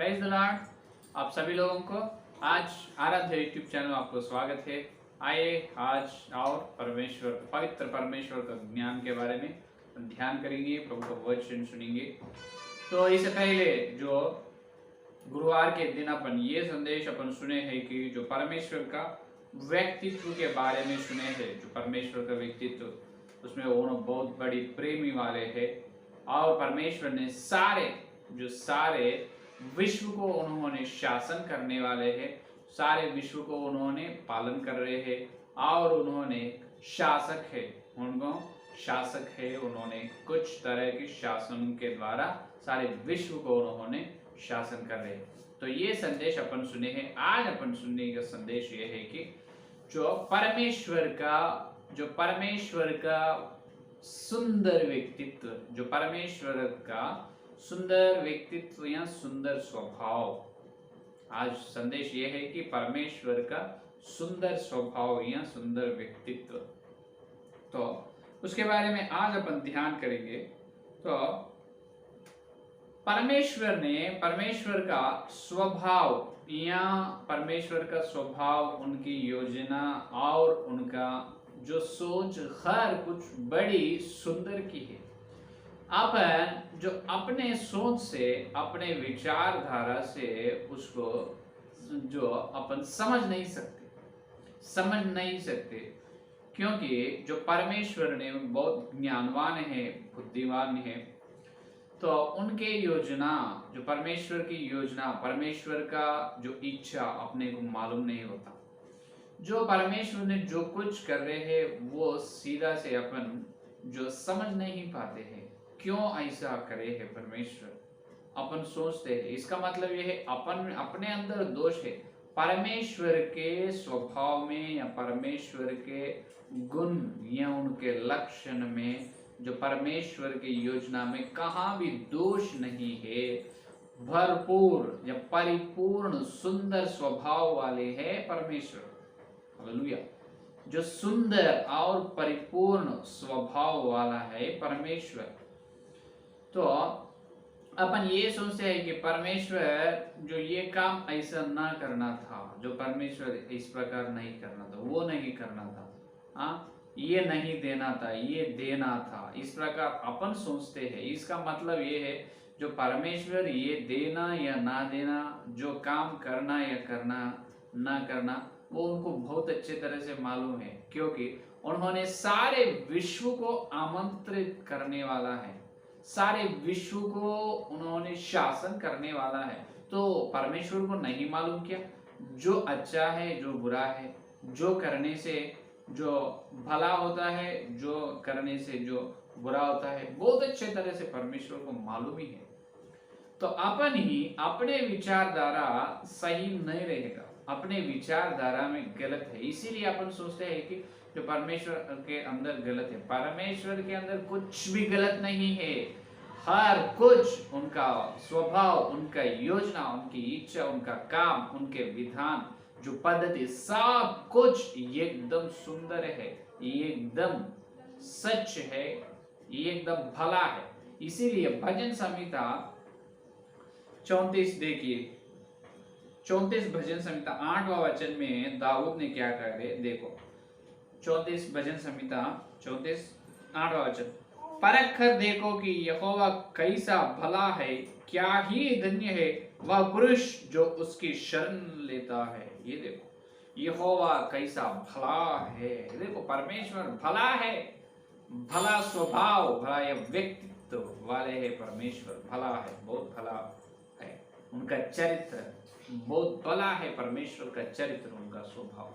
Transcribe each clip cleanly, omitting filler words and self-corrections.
Praise the Lord. आप सभी लोगों को आज आराध्य यूट्यूब चैनल में आपको स्वागत है। आइए आज और पवित्र परमेश्वर का ज्ञान के बारे में ध्यान करेंगे, प्रभु का वचन सुनेंगे। तो इससे पहले जो गुरुवार के दिन अपन ये संदेश अपन सुने हैं कि जो परमेश्वर का व्यक्तित्व के बारे में सुने हैं, जो परमेश्वर का व्यक्तित्व उसमें वो बहुत बड़ी प्रेमी वाले हैं और परमेश्वर ने सारे विश्व को उन्होंने शासन करने वाले हैं, सारे विश्व को उन्होंने पालन कर रहे हैं और उन्होंने शासक है, उन्होंने कुछ तरह के शासन के द्वारा सारे विश्व को उन्होंने शासन कर रहे हैं। तो ये संदेश अपन सुने हैं। आज अपन सुनने का संदेश ये है कि जो परमेश्वर का सुंदर व्यक्तित्व या सुंदर स्वभाव। आज संदेश ये है कि परमेश्वर का सुंदर स्वभाव या सुंदर व्यक्तित्व, तो उसके बारे में आज अपन ध्यान करेंगे। तो परमेश्वर का स्वभाव, उनकी योजना और उनका जो सोच हर कुछ बड़ी सुंदर की है। अपन जो अपने सोच से, अपने विचारधारा से उसको जो अपन समझ नहीं सकते, क्योंकि जो परमेश्वर ने बहुत ज्ञानवान है, बुद्धिमान है, तो उनके योजना, जो परमेश्वर की योजना, परमेश्वर का जो इच्छा अपने को मालूम नहीं होता। जो परमेश्वर ने जो कुछ कर रहे हैं वो सीधा से अपन जो समझ नहीं पाते हैं, क्यों ऐसा करे है परमेश्वर, अपन सोचते हैं। इसका मतलब यह है अपन अपने अंदर दोष है। परमेश्वर के स्वभाव में या परमेश्वर के गुण या उनके लक्षण में, जो परमेश्वर की योजना में कहाँ भी दोष नहीं है, भरपूर या परिपूर्ण सुंदर स्वभाव वाले है परमेश्वर। हालेलुया। जो सुंदर और परिपूर्ण स्वभाव वाला है परमेश्वर। तो अपन ये सोचते हैं कि परमेश्वर जो ये काम ऐसा ना करना था, जो परमेश्वर इस प्रकार नहीं करना था, वो नहीं करना था, ये नहीं देना था, ये देना था, इस प्रकार अपन सोचते हैं। इसका मतलब ये है जो परमेश्वर ये देना या ना देना, जो काम करना या करना ना करना, वो उनको बहुत अच्छे तरह से मालूम है, क्योंकि उन्होंने सारे विश्व को आमंत्रित करने वाला है, सारे विश्व को उन्होंने शासन करने वाला है। तो परमेश्वर को नहीं मालूम क्या जो अच्छा है, जो बुरा है, जो करने से जो भला होता है, जो करने से जो बुरा होता है, बहुत अच्छे तरह से परमेश्वर को मालूम ही है। तो अपन ही अपने विचारधारा सही नहीं रहेगा, अपने विचारधारा में गलत है, इसीलिए अपन सोचते हैं कि जो परमेश्वर के अंदर गलत है। परमेश्वर के अंदर कुछ भी गलत नहीं है। हर कुछ, उनका स्वभाव, उनका योजना, उनकी इच्छा, उनका काम, उनके विधान, जो पद्धति, सब कुछ एकदम सुंदर है, एकदम सच है, एकदम भला है। इसीलिए भजन संहिता 34 देखिए, 34 भजन संहिता 8वां वचन में दाऊद ने क्या करे, देखो 34 भजन संहिता 34 8वां वचन। परख कर देखो कि यहोवा कैसा भला है, क्या ही धन्य है वह पुरुष जो उसकी शरण लेता है। ये देखो यहोवा कैसा भला है। देखो परमेश्वर भला है, भला स्वभाव, भला या व्यक्तित्व वाले है परमेश्वर। भला है, बहुत भला है, उनका चरित्र बहुत भला है, परमेश्वर का चरित्र, उनका स्वभाव।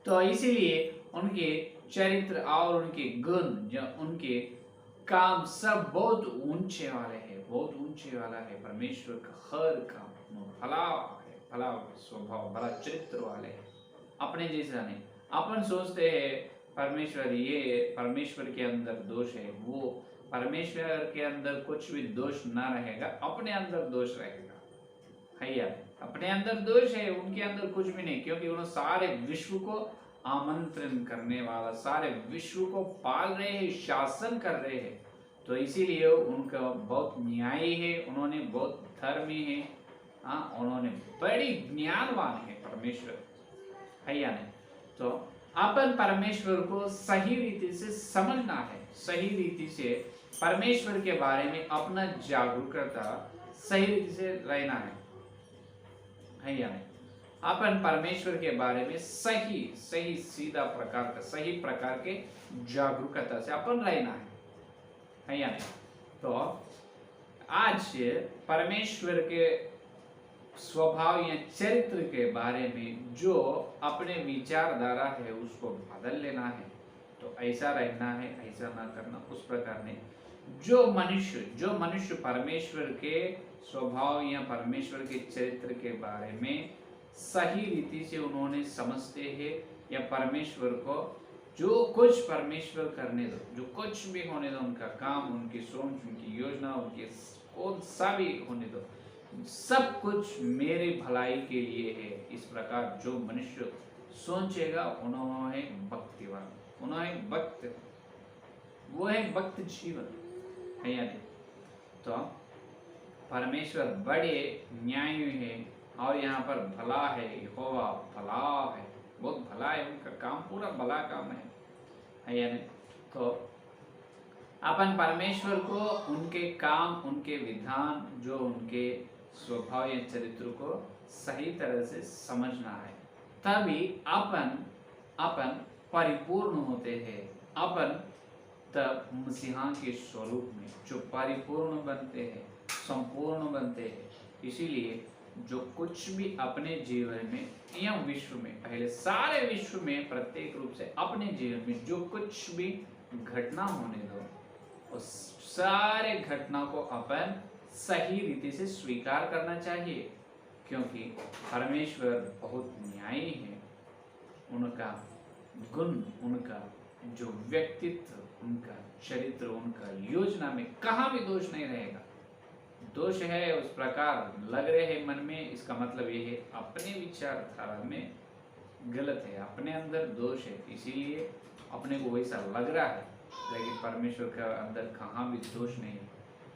तो इसीलिए उनके चरित्र और उनके गुण, जो उनके काम सब बहुत ऊंचे वाले हैं, बहुत ऊंचे वाला है। परमेश्वर का हर काम भला है, भला स्वभाव, भला चरित्र वाले हैं, अपने जैसा नहीं। अपन सोचते हैं परमेश्वर के अंदर दोष है, वो परमेश्वर के अंदर कुछ भी दोष ना रहेगा, अपने अंदर दोष रहेगा। है यार, अपने अंदर दोष है, उनके अंदर कुछ भी नहीं, क्योंकि उन्होंने सारे विश्व को आमंत्रण करने वाला, सारे विश्व को पाल रहे हैं, शासन कर रहे हैं। तो इसीलिए उनका बहुत न्यायी है, उन्होंने बहुत धर्मी है, हाँ, उन्होंने बड़ी ज्ञानवान है परमेश्वर, है या नहीं? तो अपन परमेश्वर को सही रीति से समझना है, सही रीति से परमेश्वर के बारे में अपना जागरूकता सही रीति से रहना है या नहीं? अपन परमेश्वर के बारे में सही सही सीधा प्रकार का सही प्रकार के जागरूकता से अपन रहना है या नहीं? तो आज परमेश्वर के स्वभाव या चरित्र के बारे में जो अपने विचारधारा है उसको बदल लेना है। तो ऐसा रहना है, ऐसा ना करना, उस प्रकार नहीं। जो मनुष्य परमेश्वर के स्वभाव या परमेश्वर के चरित्र के बारे में सही रीति से उन्होंने समझते हैं, या परमेश्वर को जो कुछ परमेश्वर करने दो, जो कुछ भी होने दो, उनका काम, उनकी सोच, उनकी योजना, उनके कौन सा भी होने दो, सब कुछ मेरे भलाई के लिए है, इस प्रकार जो मनुष्य सोचेगा उन्होंने भक्तिवान, उन्होंने भक्त, वो है भक्त जीवन, है या नहीं? तो परमेश्वर बड़े न्यायी है और यहाँ पर भला है, यहोवा भला है, बहुत भला है, उनका काम पूरा भला काम है या नहीं? तो अपन परमेश्वर को उनके काम, उनके विधान, जो उनके स्वभाव या चरित्र को सही तरह से समझना है, तभी अपन परिपूर्ण होते हैं। अपन तब मसीहा के स्वरूप में जो परिपूर्ण बनते हैं, संपूर्ण बनते हैं। इसीलिए जो कुछ भी अपने जीवन में या विश्व में, पहले सारे विश्व में प्रत्येक रूप से अपने जीवन में जो कुछ भी घटना होने दो, उस सारे घटना को अपन सही रीति से स्वीकार करना चाहिए, क्योंकि परमेश्वर बहुत न्यायी है। उनका गुण, उनका जो व्यक्तित्व, उनका चरित्र, उनका योजना में कहाँ भी दोष नहीं रहेगा। दोष है उस प्रकार लग रहे हैं मन में, इसका मतलब ये है अपने विचारधारा में गलत है, अपने अंदर दोष है, इसीलिए अपने को वैसा लग रहा है, लेकिन परमेश्वर का अंदर कहाँ भी दोष नहीं है।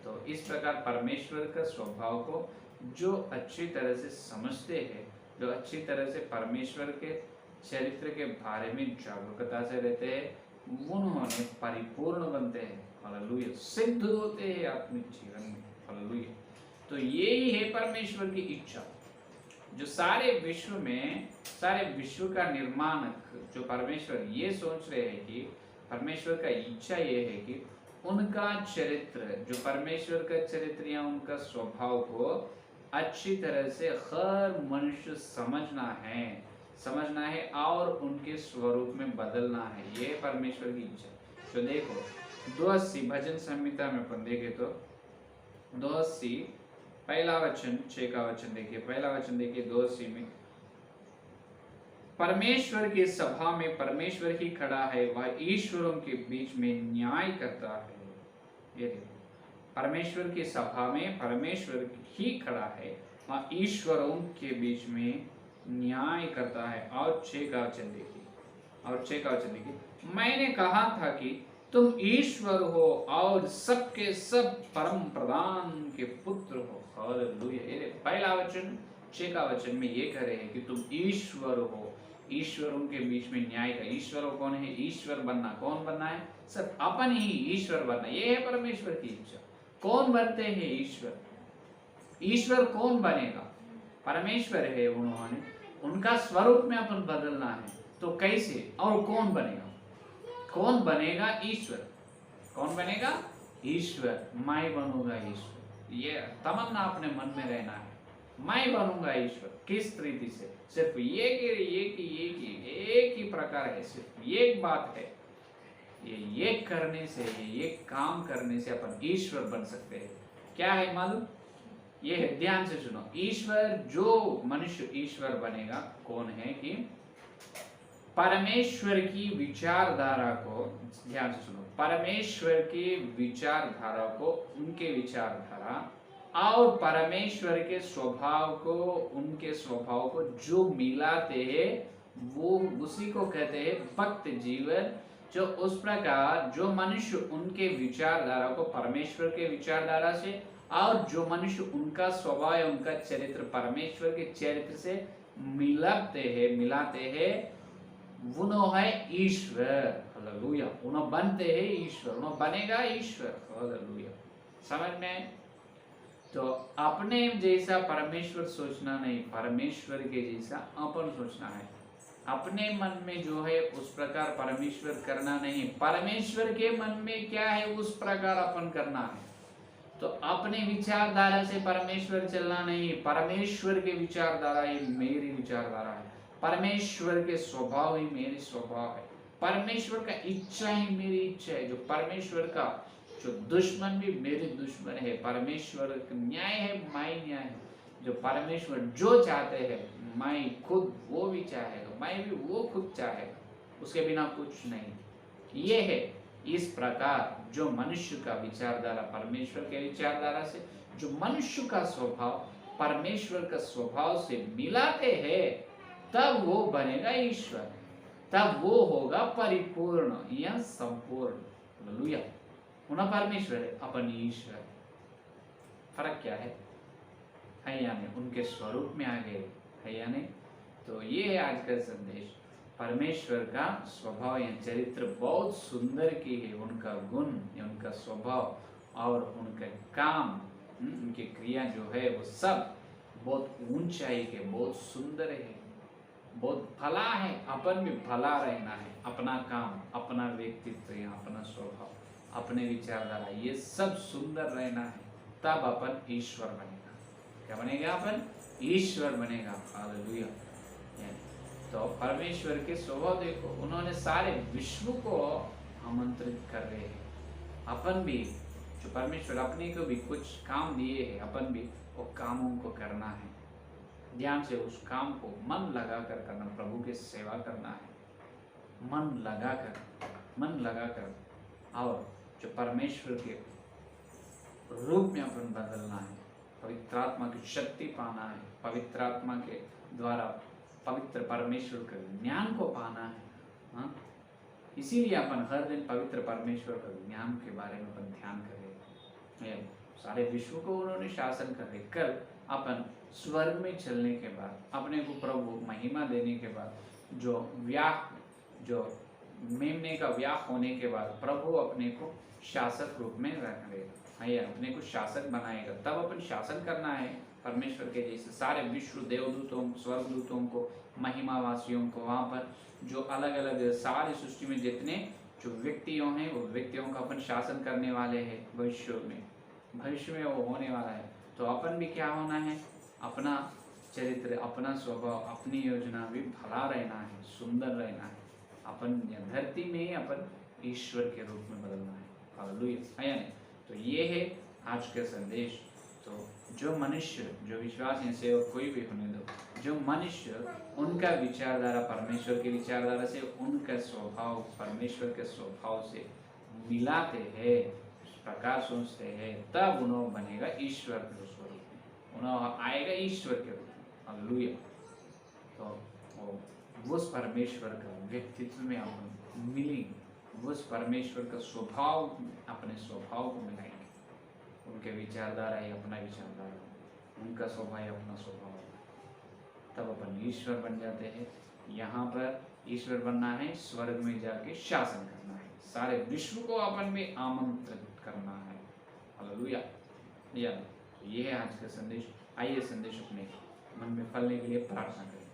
तो इस प्रकार परमेश्वर का स्वभाव को जो अच्छी तरह से समझते हैं, जो अच्छी तरह से परमेश्वर के चरित्र के बारे में जागरूकता से रहते हैं, उन्होंने परिपूर्ण बनते हैं, हालेलुया, सिद्ध होते हैं आत्मिक जीवन में, हालेलुया। तो यही है परमेश्वर की इच्छा, जो सारे विश्व का निर्माणक जो परमेश्वर ये सोच रहे हैं कि परमेश्वर का इच्छा ये है कि उनका चरित्र, जो परमेश्वर का चरित्र या उनका स्वभाव को अच्छी तरह से हर मनुष्य समझना है और उनके स्वरूप में बदलना है, ये परमेश्वर की इच्छा। तो देखो 280 भजन संहिता में अपन देखे तो 280 पहला वचन 6 का वचन देखिए, पहला वचन देखिए 280 में, परमेश्वर की सभा में परमेश्वर ही खड़ा है, वह ईश्वरों के बीच में न्याय करता है। ये देखो, परमेश्वर की सभा में परमेश्वर ही खड़ा है, वह ईश्वरों के बीच में न्याय करता है। और 6 का वचन देखिए, मैंने कहा था कि तुम ईश्वर हो और सबके सब परम प्रधान के पुत्र हो, हालेलुया। पहला वचन 6 का वचन में ये कह रहे हैं कि तुम ईश्वर हो, ईश्वरों के बीच में न्याय का। ईश्वर कौन है? ईश्वर बनना, कौन बनना है? सब अपन ही ईश्वर बनना, ये है परमेश्वर की इच्छा। कौन बनते हैं ईश्वर? ईश्वर कौन बनेगा? परमेश्वर है, उन्होंने उनका स्वरूप में अपन बदलना है। तो कैसे और कौन बनेगा? कौन बनेगा? ईश्वर। कौन बनेगा? ईश्वर। मैं बनूंगा ईश्वर, ये तमन्ना अपने मन में रहना है, मैं बनूंगा ईश्वर। किस रीति से? सिर्फ एक ही प्रकार है, सिर्फ एक बात है, ये करने से, ये काम करने से अपन ईश्वर बन सकते हैं। क्या है मालूम? ये है, ध्यान से सुनो। ईश्वर, जो मनुष्य ईश्वर बनेगा, कौन है कि परमेश्वर की विचारधारा को, ध्यान से सुनो, परमेश्वर की विचारधारा को, उनके विचारधारा और परमेश्वर के स्वभाव को, उनके स्वभाव को जो मिलाते हैं, वो उसी को कहते हैं भक्त जीवन। जो उस प्रकार जो मनुष्य उनके विचारधारा को परमेश्वर के विचारधारा से और जो मनुष्य उनका स्वभाव या उनका चरित्र परमेश्वर के चरित्र से मिलाते हैं वो है ईश्वर। हालेलुया। उन्हें बनते हैं ईश्वर, उन्हें बनेगा ईश्वर। हालेलुया। समझ में आए? तो अपने जैसा परमेश्वर सोचना नहीं, परमेश्वर के जैसा अपन सोचना है। अपने मन में जो है उस प्रकार परमेश्वर करना नहीं, परमेश्वर के मन में क्या है उस प्रकार अपन करना है। तो अपने विचारधारा से परमेश्वर चलना नहीं, परमेश्वर के विचारधारा ही मेरी विचारधारा है, परमेश्वर के स्वभाव ही मेरी स्वभाव है, परमेश्वर का इच्छा ही मेरी इच्छा है। जो परमेश्वर का जो दुश्मन भी मेरे दुश्मन है, परमेश्वर का न्याय है मैं न्याय है। जो परमेश्वर जो चाहते हैं मैं खुद वो भी चाहेगा, मैं भी वो खुद चाहेगा, उसके बिना कुछ नहीं। ये है इस प्रकार जो मनुष्य का विचारधारा परमेश्वर के विचारधारा से, जो मनुष्य का स्वभाव परमेश्वर का स्वभाव से मिलाते हैं, तब वो बनेगा ईश्वर, तब वो होगा परिपूर्ण या संपूर्ण। हालेलुया। उन्हें परमेश्वर है, अपन ईश्वर। फर्क क्या है या नहीं? उनके स्वरूप में आ गए है या नहीं? तो ये है आज का संदेश। परमेश्वर का स्वभाव या चरित्र बहुत सुंदर की है, उनका गुण, उनका स्वभाव और उनका काम, उनकी क्रिया जो है वो सब बहुत ऊंचाई के, बहुत सुंदर है, बहुत भला है। अपन भी भला रहना है, अपना काम, अपना व्यक्तित्व या अपना स्वभाव, अपने विचारधारा, ये सब सुंदर रहना है, तब अपन ईश्वर बनेगा। क्या बनेगा? अपन ईश्वर बनेगा। हालेलुया। तो परमेश्वर के स्वभाव देखो, उन्होंने सारे विश्व को आमंत्रित कर रहे हैं। अपन भी जो परमेश्वर अपने को भी कुछ काम दिए हैं, अपन भी वो कामों को करना है, ध्यान से उस काम को मन लगाकर करना, प्रभु की सेवा करना है, मन लगाकर और जो परमेश्वर के रूप में अपन बदलना है, पवित्र आत्मा की शक्ति पाना है, पवित्र आत्मा के द्वारा पवित्र परमेश्वर के ज्ञान को पाना है। हाँ, इसीलिए अपन हर दिन पवित्र परमेश्वर का ज्ञान के बारे में अपन ध्यान करें। सारे विश्व को उन्होंने शासन करे। कल अपन स्वर्ग में चलने के बाद, अपने को प्रभु महिमा देने के बाद, जो मेमने का व्याह होने के बाद प्रभु अपने को शासक रूप में रख लेगा, अपने को शासक बनाएगा। तब अपन शासन करना है परमेश्वर के जैसे। सारे विश्व देवदूतों, स्वर्गदूतों को, महिमावासियों को, वहाँ पर जो अलग अलग सारी सृष्टि में जितने जो व्यक्तियों हैं, वो व्यक्तियों का अपन शासन करने वाले हैं भविष्य में वो होने वाला है। तो अपन भी क्या होना है? अपना चरित्र, अपना स्वभाव, अपनी योजना भी भला रहना है, सुंदर रहना है। अपन धरती में ही अपन ईश्वर के रूप में बदलना है। हालेलुया। है या नहीं? तो ये है आज का संदेश। तो जो मनुष्य, जो विश्वास है सेवक कोई भी होने दो, जो मनुष्य उनका विचारधारा परमेश्वर के विचारधारा से, उनका स्वभाव परमेश्वर के स्वभाव से मिलाते हैं, इस प्रकार सोचते हैं, तब उन्होंने बनेगा ईश्वर के स्वरूप में, उन्होंने आएगा ईश्वर के रूप में। हालेलुया। तो उस परमेश्वर का व्यक्तित्व में अपन मिलेंगे, उस परमेश्वर का स्वभाव अपने स्वभाव को मिलाएंगे। उनके विचारधारा है अपना विचारधारा, उनका स्वभाव है अपना स्वभाव, तब अपन ईश्वर बन जाते हैं। यहाँ पर ईश्वर बनना है, स्वर्ग में जाके शासन करना है, सारे विश्व को अपन में आमंत्रित करना है। हालेलुया। ये है आज का संदेश। आइए संदेश अपने मन में फलने के लिए प्रार्थना करें।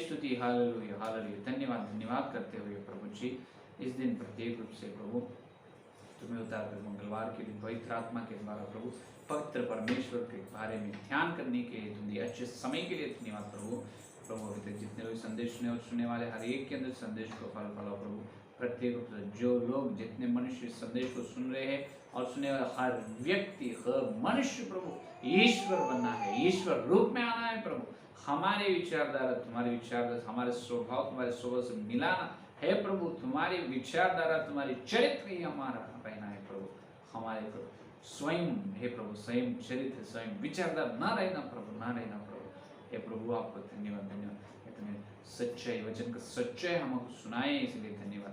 स्तुति हालेलुया हालेलुया। धन्यवाद करते हुए प्रभु जी, इस दिन प्रत्येक रूप से प्रभु तुम्हें उतार कर मंगलवार के दिन पवित्र आत्मा के द्वारा प्रभु पवित्र परमेश्वर के बारे में ध्यान करने के लिए, तुम्हारे अच्छे समय के लिए धन्यवाद प्रभु। अभी तक जितने लोग संदेश सुने और सुनने वाले हर एक के अंदर संदेश को फल फलाओ प्रभु। प्रत्येक रूप से जो लोग, जितने मनुष्य इस संदेश को सुन रहे हैं और सुनने वाला हर व्यक्ति, हर मनुष्य प्रभु ईश्वर बनना है, ईश्वर रूप में आना है प्रभु। हमारे विचारधारा तुम्हारे विचारधारा, हमारे स्वभाव तुम्हारे स्वभाव से मिलाना है प्रभु। तुम्हारी विचारधारा, तुम्हारी चरित्र ही हमारा रहना है प्रभु। हमारे प्रभु स्वयं हे प्रभु, स्वयं चरित्र, स्वयं विचारधारा ना रहना प्रभु, ना रहना प्रभु। हे प्रभु आपको धन्यवाद इतने सच्चाई वचन का सच्चाई हमको सुनाए, इसलिए धन्यवाद।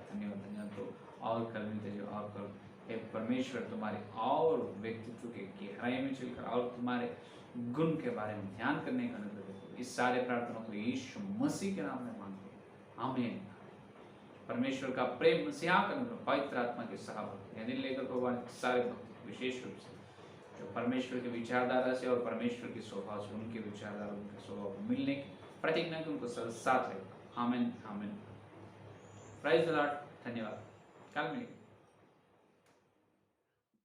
तो और कर हे परमेश्वर तुम्हारे और व्यक्तित्व के गहराई में चलकर और तुम्हारे गुण के बारे में ध्यान करने का अनुग्रह दो। इस सारे प्रार्थना को यीशु मसीह के नाम में मांगते हैं, आमीन। परमेश्वर का प्रेम, मसीहा का अनुग्रह, पवित्र आत्मा के सहाबत दिन लेकर भगवान के सारे भक्त विशेष रूप से जो परमेश्वर के विचारधारा से और परमेश्वर के स्वभाव से उनके विचारधारा उनके स्वभाव को मिलने की प्रतिज्ञा की उनको साथ रहेगा। आमीन आमीन। Praise the Lord. धन्यवाद। कल मिलेंगे।